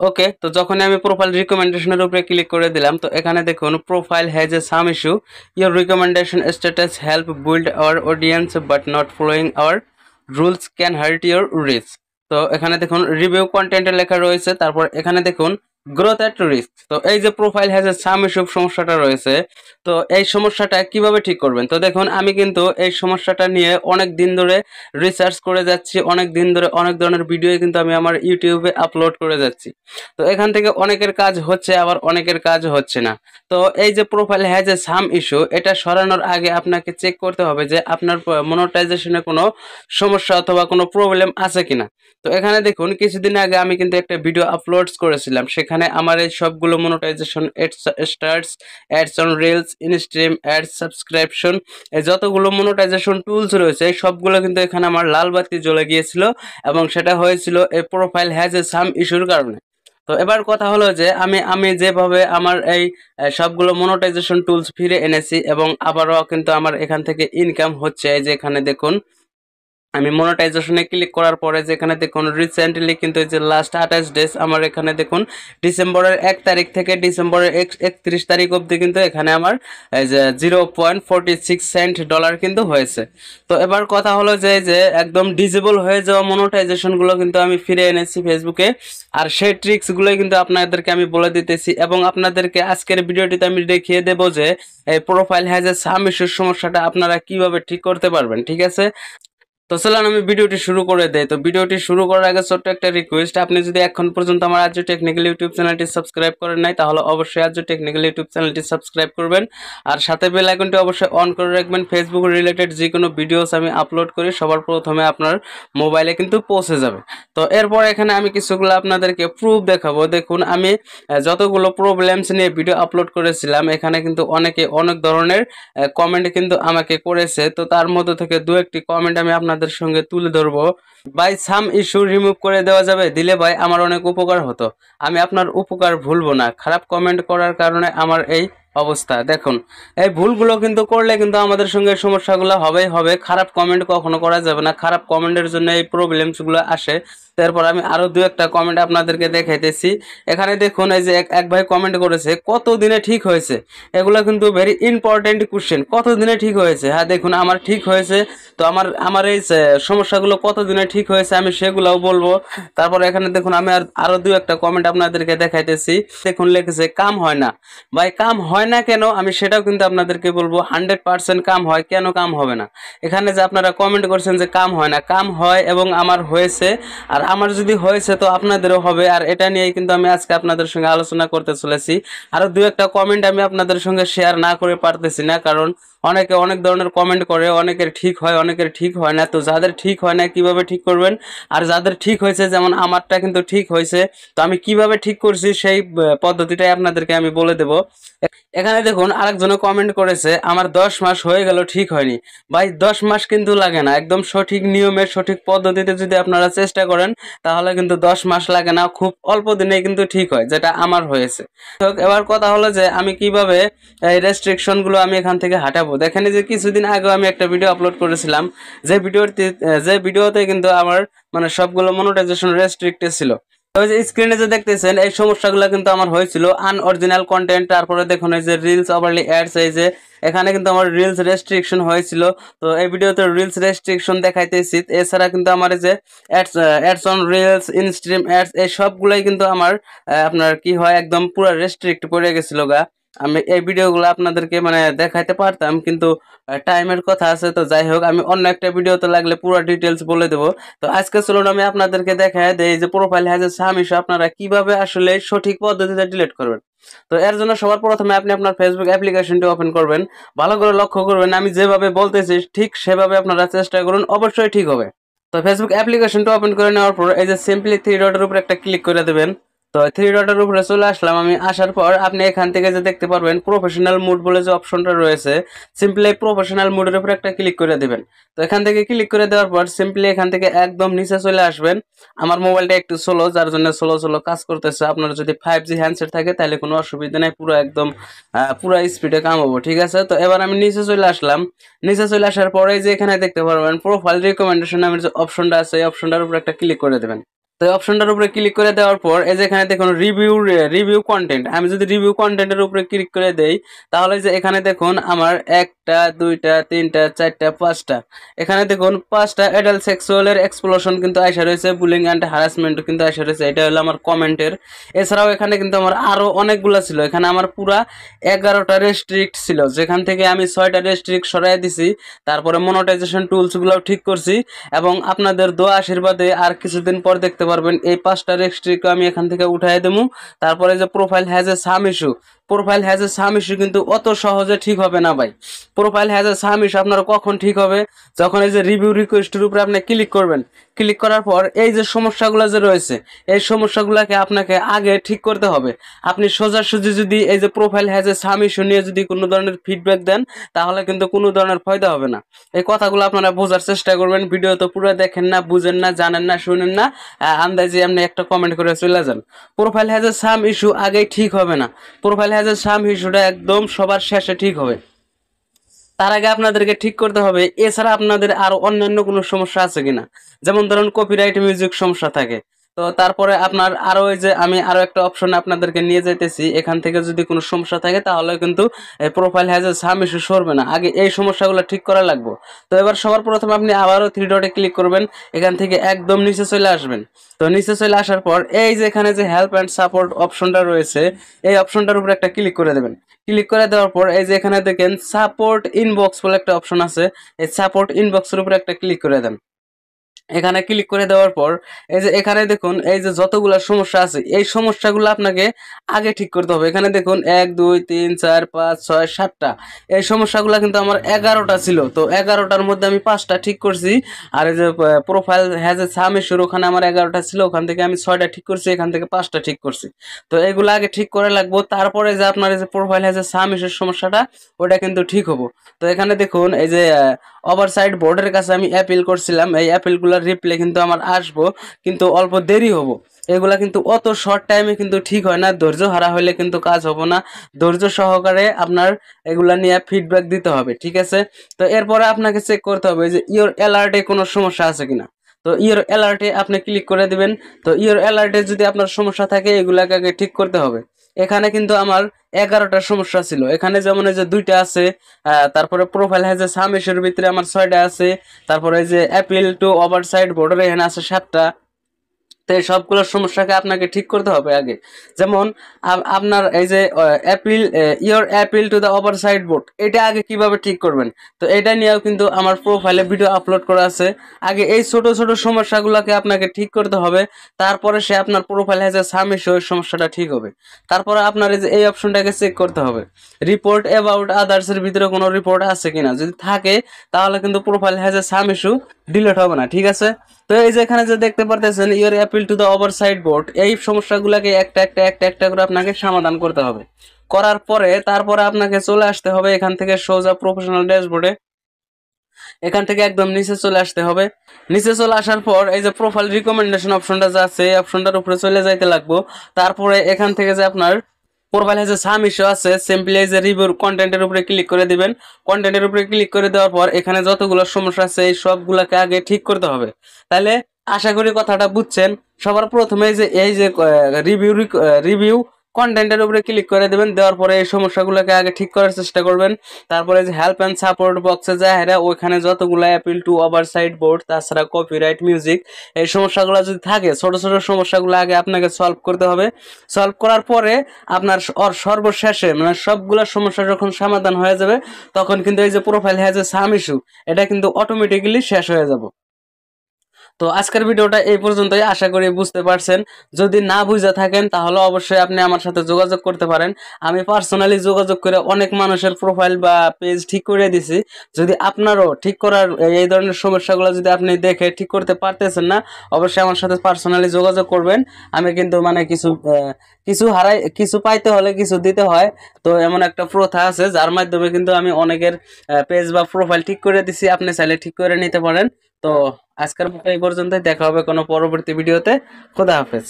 ওকে, তো যখন আমি প্রোফাইল রিকমেন্ডেশনের উপরে ক্লিক করে দিলাম, তো এখানে দেখুন profile has a some issue, your recommendation status help build our audience but not following our rules can hurt your reach. তো এখানে দেখুন রিভিউ কন্টেন্টে লেখা রয়েছে, তারপর এখানে দেখুন গ্রোথ অ্যাট রিস্ক। তো এই যে profile has a some issue সমস্যাটা রয়েছে, তো এই সমস্যাটা কিভাবে ঠিক করবেন? তো দেখুন আমি কিন্তু এই সমস্যাটা নিয়ে অনেক দিন ধরে রিসার্চ করে যাচ্ছি, অনেক দিন ধরে অনেক ধরনের ভিডিও কিন্তু আমি আমার ইউটিউবে আপলোড করে যাচ্ছি। তো এখান থেকে অনেকের কাজ হচ্ছে, আবার অনেকের কাজ হচ্ছে না। তো এই যে profile has a some issue, এটা সরানোর আগে আপনাকে চেক করতে হবে যে আপনার মনোটাইজেশনে কোনো সমস্যা অথবা কোনো প্রবলেম আছে কিনা। তো এখানে দেখুন কিছুদিন আগে আমি কিন্তু একটা ভিডিও আপলোডস করেছিলাম, সেখানে আমার এই সবগুলো monetization starts, ads on reels, instream ads, subscription, এই যতগুলো মনোটাইজেশন টুলস রয়েছে সবগুলো কিন্তু এখানে আমার লাল বাতি জ্বলে গিয়েছিল, এবং সেটা হয়েছিল এই প্রোফাইল হ্যাজ এ সাম ইস্যুর কারণে। তো এবার কথা হলো যে আমি আমি যেভাবে আমার এই সবগুলো মনোটাইজেশন টুলস ফিরে এনেছি, এবং আবারও কিন্তু আমার এখান থেকে ইনকাম হচ্ছে। এই যে এখানে দেখুন আমি মনিটাইজেশনে ক্লিক করার পরে যেখানে দেখুন রিসেন্টলি কিন্তু এই যে লাস্ট 28 ডেজ আমার এখানে দেখুন ডিসেম্বরের 1 তারিখ থেকে ডিসেম্বরের 31 তারিখ অবধি কিন্তু এখানে আমার এই যে $0.46 কিন্তু হয়েছে। তো এবার কথা হলো যে একদম ডিজেবল হয়ে যাওয়া মনিটাইজেশনগুলো কিন্তু আমি ফিরে এনেছি ফেসবুকে, আর সেই ট্রিক্সগুলোই কিন্তু আপনাদেরকে আমি বলে দিতেছি, এবং আপনাদেরকে আজকের ভিডিওটিতে আমি দেখিয়ে দেবো যে এই প্রোফাইল হ্যাজ এ সাম ইস্যুর সমস্যাটা আপনারা কিভাবে ঠিক করতে পারবেন। ঠিক আছে, তো চলুন আমি ভিডিওটি শুরু করে দেই। তো ভিডিওটি শুরু করার আগে ছোট্ট একটা রিকোয়েস্ট, আপনি যদি এখন পর্যন্ত আমার আজও টেকনিক্যাল ইউটিউব চ্যানেলটি সাবস্ক্রাইব করেন নাই, তাহলে অবশ্যই আজও টেকনিক্যাল ইউটিউব চ্যানেলটি সাবস্ক্রাইব করবেন, আর সাথে বেল আইকনটি অবশ্যই অন করে রাখবেন। ফেসবুক রিলেটেড যে কোনো ভিডিওস আমি আপলোড করি সবার প্রথমে আপনার মোবাইলে কিন্তু পৌঁছে যাবে। তো এরপর এখানে আমি কিছুগুলো আপনাদেরকে প্রুফ দেখাবো। দেখুন আমি যতগুলো প্রবলেমস নিয়ে ভিডিও আপলোড করেছিলাম, এখানে কিন্তু অনেকে অনেক ধরনের কমেন্ট কিন্তু আমাকে করেছে। তো তার মধ্যে থেকে দু একটি কমেন্ট আমি আপনাদের সঙ্গে তুলে ধরবো। ভাই সাম ইস্যু রিমুভ করে দেওয়া যাবে, দিলে ভাই আমার অনেক উপকার হতো। আমি আপনার উপকার ভুলবো না, খারাপ কমেন্ট করার কারণে আমার এই অবস্থা। দেখুন এই ভুলগুলো কিন্তু করলে কিন্তু আমাদের সঙ্গে সমস্যাগুলো হবেই হবে। খারাপ কমেন্ট কখনো করা যাবে না, খারাপ কমেন্টের জন্য এই প্রবলেমসগুলো আসে। তারপর আমি আরো দু একটা কমেন্ট আপনাদেরকে দেখাইতেছি। এখানে দেখুন এই যে এক ভাই কমেন্ট করেছে কত দিনে ঠিক হয়েছে। এগুলো কিন্তু ভেরি ইম্পর্টেন্ট কোশ্চেন, কত দিনে ঠিক হয়েছে। হ্যাঁ দেখুন আমার ঠিক হয়েছে। তো আমার আমার এই সমস্যাগুলো কত দিনে ঠিক হয়েছে আমি সেগুলোও বলবো। তারপর এখানে দেখুন আমি আরো দু একটা কমেন্ট আপনাদেরকে দেখাইতেছি। দেখুন লিখেছে কাম হয় না। ভাই কাম হয় না কেন আমি সেটাও কিন্তু আপনাদেরকে বলবো। 100% কাম হয়, কেন কাম হবে না? এখানে যে আপনারা কমেন্ট করছেন যে কাম হয় না, কাম হয় এবং আমার হয়েছে। আর আমার যদি হয়েছে তো আপনাদেরও হবে, আর এটা নিয়েই কিন্তু আমি আজকে আপনাদের সঙ্গে আলোচনা করতে চলেছি। আরো দু একটা কমেন্ট আমি আপনাদের সঙ্গে শেয়ার না করে পারতেছি না, কারণ অনেকে অনেক ধরনের কমেন্ট করে, অনেকের ঠিক হয় অনেকের ঠিক হয় না। তো যাদের ঠিক হয় না কিভাবে ঠিক করবেন, আর যাদের ঠিক হয়েছে যেমন আমারটা কিন্তু ঠিক হয়েছে, তো আমি কিভাবে ঠিক করছি সেই পদ্ধতিটাই আপনাদেরকে আমি বলে দেব। এখানে দেখুন আরেকজনে কমেন্ট করেছে আমার 10 মাস হয়ে গেল ঠিক হয়নি। ভাই 10 মাস কিন্তু লাগে না, একদম সঠিক নিয়মে সঠিক পদ্ধতিতে যদি আপনারা চেষ্টা করেন তাহলে কিন্তু 10 মাস লাগে না, খুব অল্প দিনে কিন্তু ঠিক হয়, যেটা আমার হয়েছে। তো এবার কথা হলো যে আমি কিভাবে এই রেস্ট্রিকশনগুলো আমি এখান থেকে হাঁটাবো। দেখেন যে কিছুদিন আগে আমি একটা ভিডিও আপলোড করেছিলাম, যে ভিডিওতে কিন্তু আমার মানে সবগুলো মনিটাইজেশন রেস্ট্রিক্টেড ছিল। ওই যে স্ক্রিনে যে দেখতেছেন এই সমস্যাগুলো কিন্তু আমার হয়েছিল, আনঅরিজিনাল কন্টেন্ট, তারপরে দেখুন এই যে রিলস ওভারলি অ্যাডস, এই যে এখানে কিন্তু আমার রিলস রেস্ট্রিকশন হয়েছিল। তো এই ভিডিওতে রিলস রেস্ট্রিকশন দেখাইতেছি। এছাড়া কিন্তু আমার এই যে ads on reels, instream ads, এই সবগুলাই কিন্তু আমার আপনার কি হয় একদম পুরো রেস্ট্রিক্ট পড়ে গেছিল গা। আমি এই ভিডিওগুলো আপনাদেরকে মানে দেখাইতে পারতাম, কিন্তু টাইমের কথা আছে। তো যাই হোক আমি অন্য একটা ভিডিওতে লাগলে পুরো ডিটেলস বলে দেবো। তো আজকে চলুন আমি আপনাদেরকে দেখাই দেই যে profile has a some issue আপনারা কিভাবে আসলে সঠিক পদ্ধতিতে ডিলিট করবেন। তো এর জন্য সবার প্রথমে আপনি আপনার ফেসবুক অ্যাপ্লিকেশনটি ওপেন করবেন। ভালো করে লক্ষ্য করবেন, আমি যেভাবে বলতেছি ঠিক সেভাবে আপনারা চেষ্টা করুন, অবশ্যই ঠিক হবে। তো ফেসবুক অ্যাপ্লিকেশনটা ওপেন করে নেওয়ার পর এই যে সিম্পলি থ্রি ডটের উপর একটা ক্লিক করে দেবেন। তো থ্রি ডটের উপরে চলে আসলাম আমি। আসার পর আপনি এখান থেকে যে দেখতে পারবেন প্রফেশনাল মুড বলে যে অপশনটা রয়েছে, সিম্পলি প্রফেশনাল মুডের উপর একটা ক্লিক করে দেবেন। তো এখান থেকে ক্লিক করে দেওয়ার পর সিম্পলি এখান থেকে একদম নিচে চলে আসবেন। আমার মোবাইলটা একটু স্লো, যার জন্য স্লো স্লো কাজ করতেছে। আপনার যদি 5G হ্যান্ডসেট থাকে তাহলে কোনো অসুবিধা নেই, পুরো একদম পুরো স্পিডে কাম হবো। ঠিক আছে, তো এবার আমি নিচে চলে আসলাম। নিচে চলে আসার পরে যে এখানে দেখতে পারবেন প্রোফাইল রিকমেন্ডেশন নামের যে অপশনটা আছে এই অপশনটার উপর একটা ক্লিক করে দেবেন। তো এই অপশনটার উপরে ক্লিক করে দেওয়ার পর এই যে এখানে দেখুন রিভিউ কন্টেন্ট, আমি যদি রিভিউ কন্টেন্টের উপরে ক্লিক করে দেই তাহলে যে এখানে দেখুন আমার 1টা 2টা 3টা 4টা 5টা, এখানে দেখুন 5টা অ্যাডাল্ট সেক্সুয়ালের এক্সপ্লোশন কিন্তু আইসা রয়েছে, বুলিং অ্যান্ড হ্যারাসমেন্টও কিন্তু আইসা রয়েছে, এটা হলো আমার কমেন্টের। এছাড়াও এখানে কিন্তু আমার আরো অনেকগুলো ছিল, এখানে আমার পুরা 11টা রেস্ট্রিক্ট ছিল, যেখান থেকে আমি 6টা রেস্ট্রিক্ট সরাই দিছি। তারপরে মনিটাইজেশন টুলসগুলো ঠিক করছি এবং আপনাদের দোয়া আশীর্বাদে আর কিছুদিন পর দেখতে পারবেন এই 5টা রেস্ট্রিক্ট আমি এখান থেকে উঠাই দেবো। তারপরে যে profile has a some issue, profile has a some issue কিন্তু অত সহজে ঠিক হবে না ভাই। Profile has a some issue আপনার কখন ঠিক হবে, যখন এই যে রিভিউ রিকোয়েস্টের উপরে আপনি ক্লিক করবেন, ক্লিক করার পর এই যে সমস্যাগুলো যে রয়েছে এই সমস্যাগুলোকে আপনাকে আগে ঠিক করতে হবে। আপনি সোজাসুজি যদি এই যে profile has a some issue নিয়ে যদি কোনো ধরনের ফিডব্যাক দেন তাহলে কিন্তু কোনো ধরনের ফায়দা হবে না। এই কথাগুলো আপনারা বোঝার চেষ্টা করবেন, ভিডিও তো পুরো দেখেন না, বুঝেন না, জানেন না, শুনেন না, আন্দাজে আপনি একটা কমেন্ট করে চলে যান। Profile has a some issue আগেই ঠিক হবে না, প্রোফাইল হ্যাজ এ সাম ইস্যুটা একদম সবার শেষে ঠিক হবে, তার আগে আপনাদেরকে ঠিক করতে হবে। এছাড়া আপনাদের আরো অন্যান্য কোনো সমস্যা আছে কিনা, যেমন ধরুন কপিরাইট মিউজিক সমস্যা থাকে, তো তারপরে আপনার আরো ওই যে আমি আরো একটা অপশন আপনাদেরকে নিয়ে যাইতেছি, এখান থেকে যদি কোনো সমস্যা থাকে তাহলে কিন্তু profile has a some issue সরবে না, আগে এই সমস্যাগুলো ঠিক করা লাগবে। তো এবার সবার প্রথমে আপনি আবারও 3 ডটে ক্লিক করবেন, এখান থেকে একদম নিচে চলে আসবেন। তো নিচে চলে আসার পর এই যে এখানে যে হেল্প অ্যান্ড সাপোর্ট অপশনটা রয়েছে এই অপশনটার উপরে একটা ক্লিক করে দেবেন। ক্লিক করে দেওয়ার পর এই যে এখানে দেখেন সাপোর্ট ইনবক্স বলে একটা অপশন আছে, এই সাপোর্ট ইনবক্সের উপরে একটা ক্লিক করে দেন। এখানে ক্লিক করে দেওয়ার পর এই যে এখানে দেখুন এই যে যতগুলো সমস্যা আছে এই সমস্যাগুলো আপনাকে আগে ঠিক করতে হবে। এখানে দেখুন 1 2 3 4 5 6 7টা, এই সমস্যাগুলো কিন্তু আমার 11টা ছিল, তো 11টার মধ্যে আমি 5টা ঠিক করছি। আর এই যে profile has a some issue ওখানে আমার 11টা ছিল, ওখান থেকে আমি 6টা ঠিক করছি, এখান থেকে 5টা ঠিক করছি। তো এগুলো আগে ঠিক করে লাগবো, তারপরে যে আপনার এই যে প্রোফাইল হ্যাজ এ সাম ইস্যুর সমস্যাটা ওটা কিন্তু ঠিক হবো। তো এখানে দেখুন এই যে ওভারসাইড বোর্ডের কাছে আমি অ্যাপিল করছিলাম, এই অ্যাপিলগুলোর রিপ্লে কিন্তু আমার আসবো, কিন্তু অল্প দেরি হবো। এগুলা কিন্তু অত শর্ট টাইমে কিন্তু ঠিক হয় না, ধৈর্য হারা হলে কিন্তু কাজ হবো না, ধৈর্য সহকারে আপনার এগুলা নিয়ে ফিডব্যাক দিতে হবে, ঠিক আছে। তো এরপরে আপনাকে চেক করতে হবে যে ইওর অ্যালার্টে কোনো সমস্যা আছে কিনা। তো ইওর অ্যালার্টে আপনি ক্লিক করে দিবেন। তো ইওর অ্যালার্টে যদি আপনার সমস্যা থাকে এগুলাকে আগে ঠিক করতে হবে। এখানে কিন্তু আমার 11টা সমস্যা ছিল, এখানে যেমন এই যে 2টা আছে, তারপরে প্রোফাইল হ্যাজ এ সাম ইস্যুর ভিতরে আমার 6টা আছে, তারপরে এই যে অ্যাপিল টু ওভারসাইড বর্ডার এখানে আছে 7টা। তো এই সবগুলোর সমস্যাকে আপনাকে ঠিক করতে হবে আগে। যেমন আপনার এই যে appeal your appeal to the oversight board, এটা আগে কিভাবে ঠিক করবেন, তো এটা নিয়েও কিন্তু আমার প্রোফাইলে ভিডিও আপলোড করা আছে। আগে এই ছোট ছোট সমস্যাগুলোকে আপনাকে ঠিক করতে হবে, তারপরে সে আপনার profile has a some issue ওই সমস্যাটা ঠিক হবে। তারপরে আপনার এই যে এই অপশনটাকে চেক করতে হবে, রিপোর্ট অ্যাবাউট আদার্স এর ভিতরে কোনো রিপোর্ট আছে কিনা, যদি থাকে তাহলে কিন্তু profile has a some issue delete হবে না, ঠিক আছে। তো এই যে এখানে যে দেখতে পারতেছেন your appeal to the oversight board, এই সমস্যাগুলোকে একটা একটা একটা একটা করে আপনাকে সমাধান করতে হবে। করার পরে তারপরে আপনাকে চলে আসতে হবে এখান থেকে সোজা প্রফেশনাল ড্যাশবোর্ডে, এখান থেকে একদম নিচে চলে আসতে হবে। নিচে চলে আসার পর এই যে প্রোফাইল রিকমেন্ডেশন অপশনটা যা আছে এই অপশনটার উপরে চলে যাইতে লাগবো। তারপরে এখান থেকে যে আপনার প্রোফাইল যে সাম ইস্যু আছে সিম্পলি এই যে রিভিউ কন্টেন্টের উপরে ক্লিক করে দিবেন। কন্টেন্টের উপরে ক্লিক করে দেওয়ার পর এখানে যতগুলো সমস্যা আছে এই সবগুলোকে আগে ঠিক করতে হবে। তাহলে আশা করি কথাটা বুঝছেন। সবার প্রথমে এই যে রিভিউ রিভিউ কন্টেন্টের উপরে ক্লিক করে দেবেন, দেওয়ার পরে এই সমস্যাগুলোকে আগে ঠিক করার চেষ্টা করবেন। তারপরে যে হেল্প অ্যান্ড সাপোর্ট বক্সে যায় হ্যাঁ ওইখানে যতগুলো অ্যাপিল টু ওভারসাইড বোর্ড তাছাড়া কপিরাইট মিউজিক এই সমস্যাগুলো যদি থাকে ছোট ছোট সমস্যাগুলো আগে আপনাকে সলভ করতে হবে। সলভ করার পরে আপনার সর্বশেষে মানে সবগুলো সমস্যা যখন সমাধান হয়ে যাবে তখন কিন্তু এই যে profile has a some issue এটা কিন্তু অটোমেটিক্যালি শেষ হয়ে যাবে। তো আজকের ভিডিওটা এই পর্যন্তই, আশা করি বুঝতে পারছেন। যদি না বুঝে থাকেন তাহলে অবশ্যই আপনি আমার সাথে যোগাযোগ করতে পারেন। আমি পার্সোনালি যোগাযোগ করে অনেক মানুষের প্রোফাইল বা পেজ ঠিক করে দিছি। যদি আপনারও ঠিক করার এই ধরনের সমস্যাগুলো যদি আপনি দেখে ঠিক করতে পারতেছেন না অবশ্যই আমার সাথে পার্সোনালি যোগাযোগ করবেন। আমি কিন্তু মানে কিছু হারাই কিছু পাইতে হলে কিছু দিতে হয়, তো এমন একটা প্রথা আছে যার মাধ্যমে কিন্তু আমি অনেকের পেজ বা প্রোফাইল ঠিক করে দিছি, আপনি চাইলে ঠিক করে নিতে পারেন। তো আজকের মতো এই পর্যন্তই, দেখা হবে কোনো পরবর্তী ভিডিওতে। খোদা হাফেজ।